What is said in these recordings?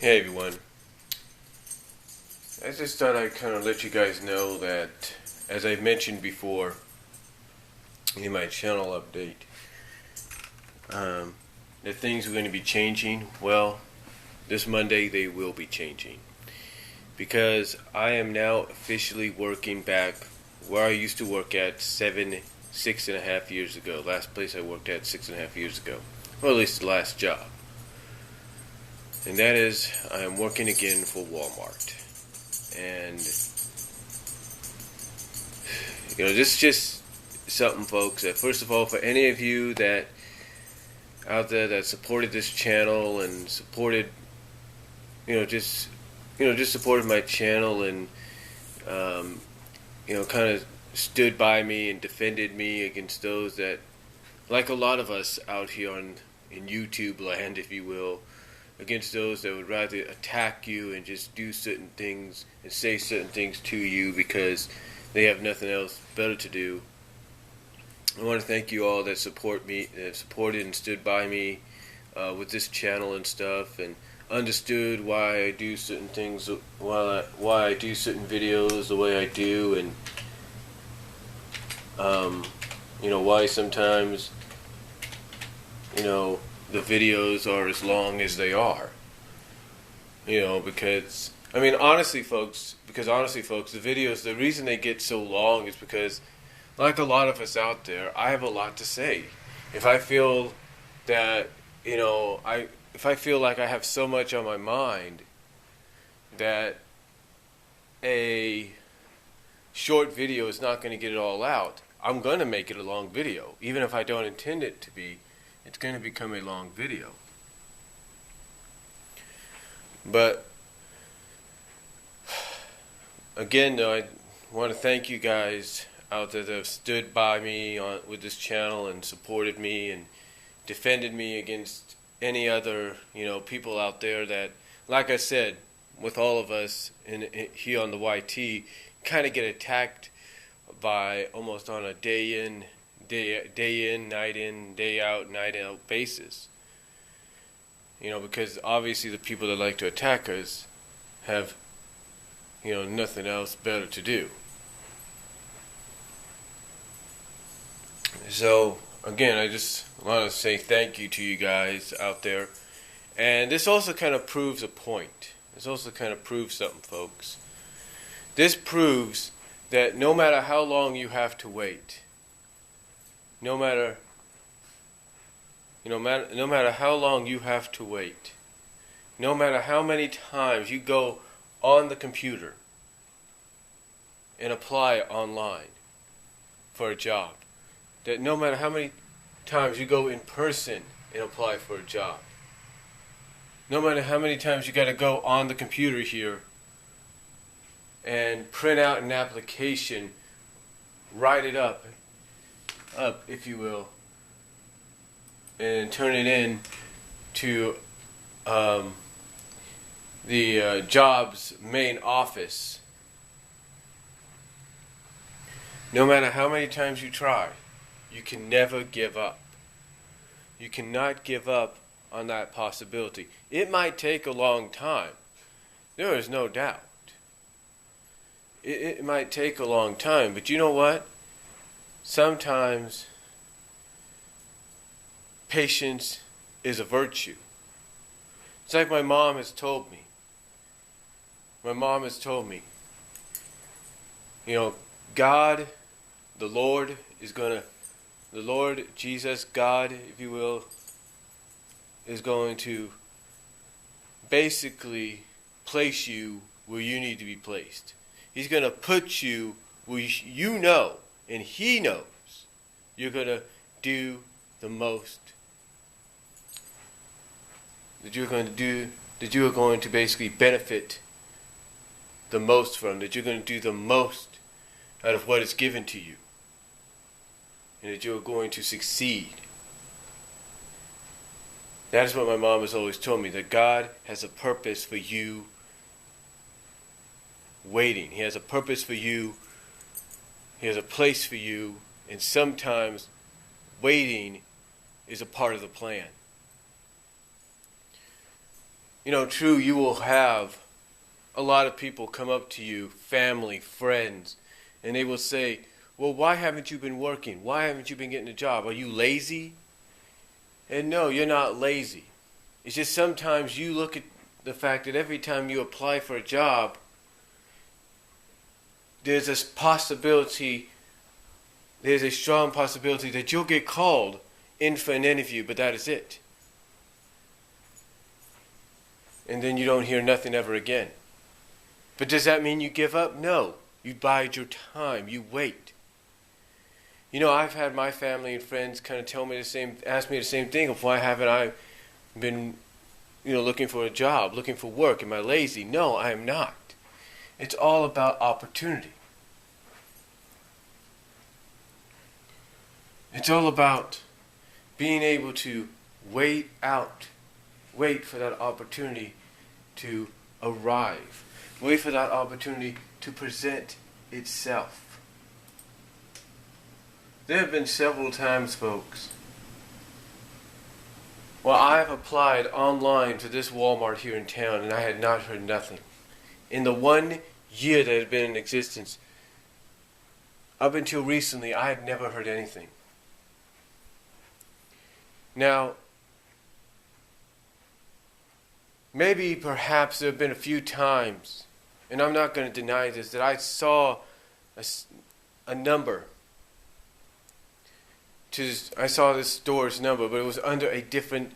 Hey everyone, I just thought I'd kind of let you guys know that, as I've mentioned before in my channel update, that things are going to be changing. Well, this Monday they will be changing, because I am now officially working back where I used to work at 6.5 years ago. Last place I worked at 6.5 years ago, or at least the last job. And that is, I am working again for Walmart. And, this is just something, folks, that first of all, for any of you that out there that supported this channel and supported, just supported my channel and, kind of stood by me and defended me against those that, like a lot of us out here in YouTube land, if you will, against those that would rather attack you and just do certain things and say certain things to you because they have nothing else better to do. I want to thank you all that support me, that supported and stood by me with this channel and stuff, and understood why I do certain things, why I do certain videos the way I do, and why sometimes the videos are as long as they are. Because honestly folks, the videos, the reason they get so long is because, like a lot of us out there, I have a lot to say. If I feel that, if I feel like I have so much on my mind that a short video is not going to get it all out, I'm going to make it a long video. Even if I don't intend it to be, it's going to become a long video. But again, though, I want to thank you guys out there that have stood by me with this channel and supported me and defended me against any other people out there that, like I said, with all of us here on the YT, kind of get attacked by almost on a day in, day out basis. Because obviously the people that like to attack us have, nothing else better to do. So, again, I just want to say thank you to you guys out there. And this also kind of proves a point. This also kind of proves something, folks. This proves that no matter how long you have to wait, no matter how long you have to wait, no matter how many times you go on the computer and apply online for a job, that no matter how many times you go in person and apply for a job, no matter how many times you got to go on the computer here and print out an application, write it up, if you will, and turn it in to the job's main office. No matter how many times you try, you can never give up. You cannot give up on that possibility. It might take a long time. There is no doubt. It might take a long time, but you know what? Sometimes patience is a virtue. It's like my mom has told me. God, the Lord Jesus, God, if you will, is going to basically place you where you need to be placed. He's going to put you where and He knows you're going to do the most. That you are going to basically benefit the most from, that you're going to do the most out of what is given to you, and that you're going to succeed. That is what my mom has always told me, that God has a purpose for you waiting. He has a purpose for you. He has a place for you, and sometimes waiting is a part of the plan. true, you will have a lot of people come up to you, family, friends, and they will say, well, why haven't you been working? Why haven't you been getting a job? Are you lazy? And no, you're not lazy. It's just sometimes you look at the fact that every time you apply for a job, there's a strong possibility that you'll get called in for an interview, but that is it. And then you don't hear nothing ever again. But does that mean you give up? No. You bide your time. You wait. I've had my family and friends kind of ask me the same thing of why haven't I been, looking for a job, looking for work. Am I lazy? No, I am not. It's all about opportunity. It's all about being able to wait for that opportunity to arrive. Wait for that opportunity to present itself. There have been several times, folks, where I have applied online to this Walmart here in town and I had not heard nothing. In the 1 year that it had been in existence, up until recently, I had never heard anything. Now, perhaps there have been a few times, and I'm not going to deny this, that I saw a number. I saw this store's number, but it was under a different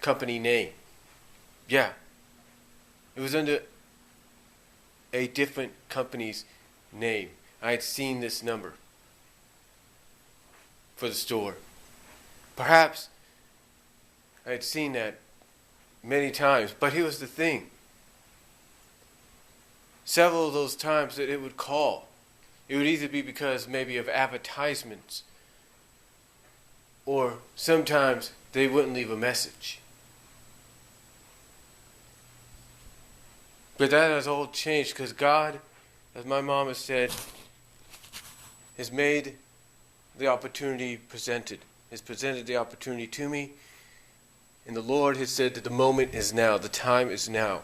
company name. Yeah. It was under a different company's name. I had seen this number for the store. Perhaps I had seen that many times, but here was the thing. Several of those times that it would call, it would either be because maybe of advertisements, or sometimes they wouldn't leave a message. But that has all changed because God, as my mom has said, has made the opportunity presented. Has presented the opportunity to me. And the Lord has said that the moment is now. The time is now.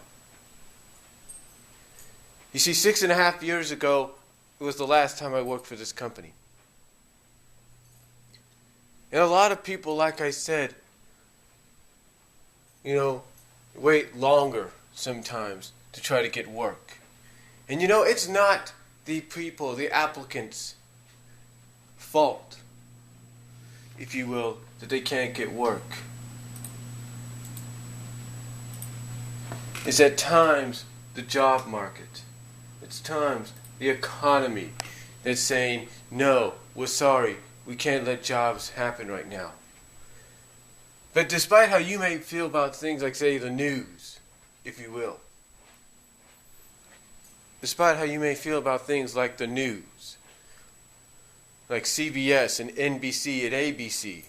You see, 6.5 years ago, it was the last time I worked for this company. And a lot of people, like I said, wait longer sometimes to try to get work. And it's not the people, the applicants' fault, if you will, that they can't get work. It's at times the job market. It's times the economy that's saying, no, we're sorry, we can't let jobs happen right now. But despite how you may feel about things like, say, the news, if you will, despite how you may feel about things like the news, like CBS and NBC and ABC,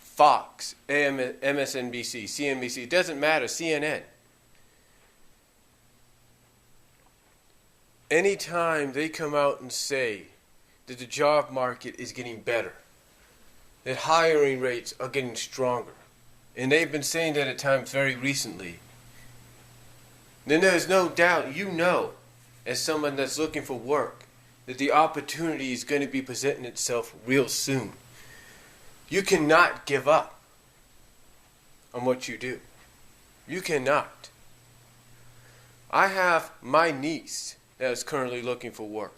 Fox, MSNBC, CNBC, it doesn't matter, CNN. Anytime they come out and say that the job market is getting better, that hiring rates are getting stronger, and they've been saying that at times very recently, then there's no doubt, as someone that's looking for work, that the opportunity is going to be presenting itself real soon. You cannot give up on what you do. You cannot. I have my niece that is currently looking for work.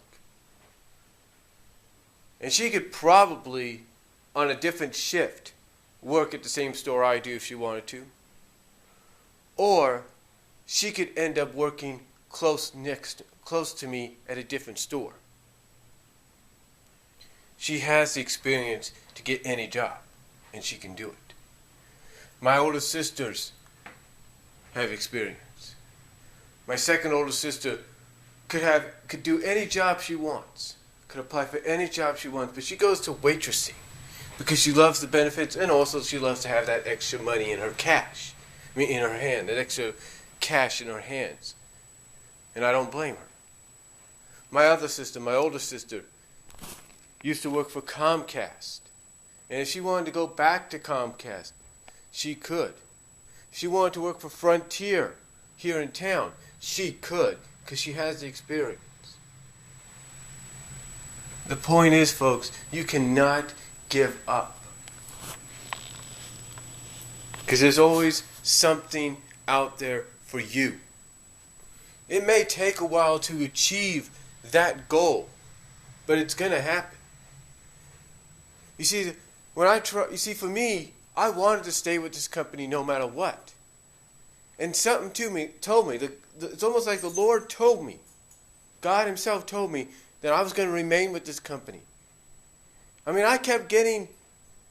And she could probably, on a different shift, work at the same store I do if she wanted to. Or she could end up working close to me at a different store. She has the experience to get any job, and she can do it. My older sisters have experience. My second older sister could do any job she wants, could apply for any job she wants, but she goes to waitressing because she loves the benefits, and also she loves to have that extra money in her in her hand, that extra cash in her hands. And I don't blame her. My other sister, my older sister, used to work for Comcast. And if she wanted to go back to Comcast, she could. If she wanted to work for Frontier here in town, she could, because she has the experience. The point is, folks, you cannot give up. Because there's always something out there for you. It may take a while to achieve that goal, but it's going to happen. You see, for me, I wanted to stay with this company no matter what. And something told me, it's almost like the Lord told me, God himself told me that I was going to remain with this company. I mean, I kept getting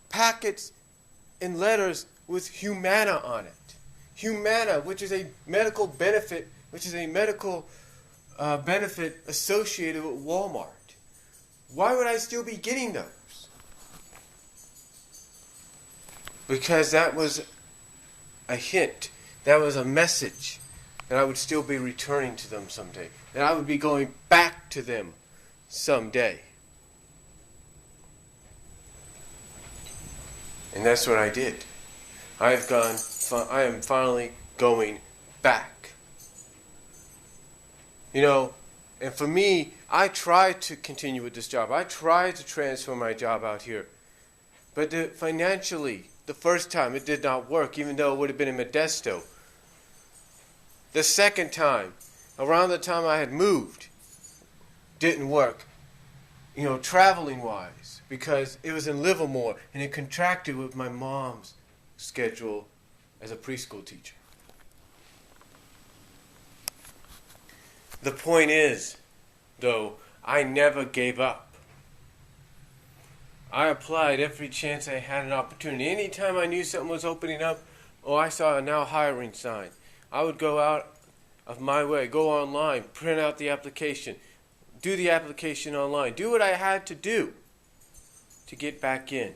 packets and letters with Humana on it. Humana, which is a medical benefit, benefit associated with Walmart. Why would I still be getting those? Because that was a hint, that was a message that I would still be returning to them someday, that I would be going back to them someday. And that's what I did. I am finally going back. You know, and for me, I tried to continue with this job. I tried to transfer my job out here. But financially, the first time, it did not work, even though it would have been in Modesto. The second time, around the time I had moved, didn't work. You know, traveling-wise, because it was in Livermore, and it contracted with my mom's schedule as a preschool teacher. The point is, though, I never gave up. I applied every chance I had an opportunity. Anytime I knew something was opening up, or I saw a now hiring sign, I would go out of my way, go online, print out the application, do the application online, do what I had to do to get back in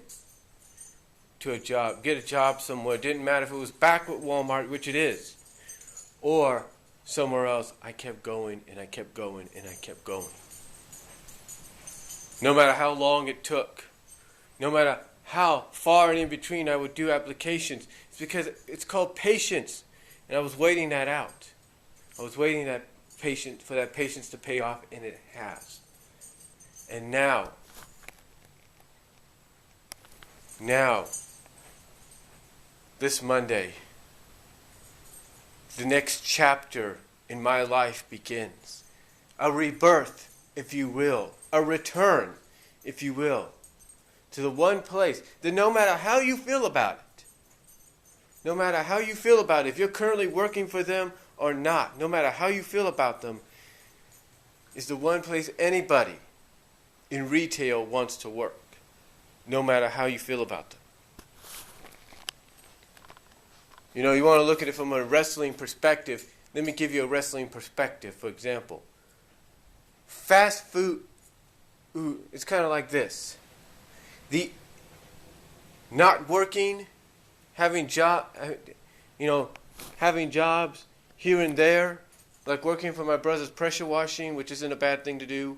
to a job, get a job somewhere. It didn't matter if it was back with Walmart, which it is, or somewhere else. I kept going and I kept going and I kept going. No matter how long it took, no matter how far and in between I would do applications, it's because it's called patience. And I was waiting that out. I was waiting for that patience to pay off, and it has. And now, this Monday, the next chapter in my life begins. A rebirth, if you will. A return, if you will, to the one place that no matter how you feel about it, if you're currently working for them or not, no matter how you feel about them, is the one place anybody in retail wants to work, no matter how you feel about them. You know, you want to look at it from a wrestling perspective. Let me give you a wrestling perspective, for example. Fast food, it's kind of like this. The not working, having jobs here and there, like working for my brother's pressure washing, which isn't a bad thing to do,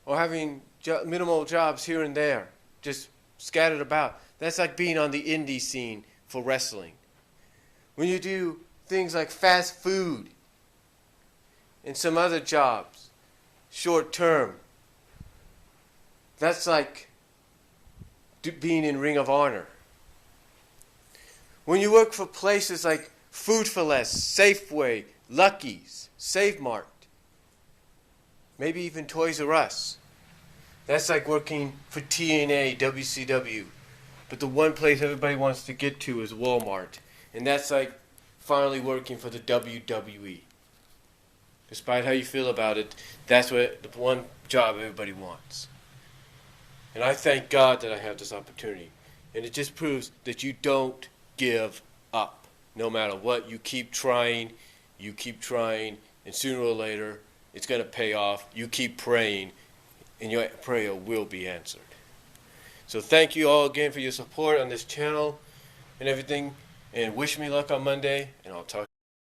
or having minimal jobs here and there, just scattered about. That's like being on the indie scene for wrestling. When you do things like fast food and some other jobs, short term, that's like being in Ring of Honor. When you work for places like Food for Less, Safeway, Lucky's, Save Mart, maybe even Toys R Us, that's like working for TNA, WCW. But the one place everybody wants to get to is Walmart. And that's like finally working for the WWE. Despite how you feel about it, that's what the one job everybody wants. And I thank God that I have this opportunity. And it just proves that you don't give up. No matter what, you keep trying, and sooner or later, it's going to pay off. You keep praying, and your prayer will be answered. So thank you all again for your support on this channel and everything. And wish me luck on Monday, and I'll talk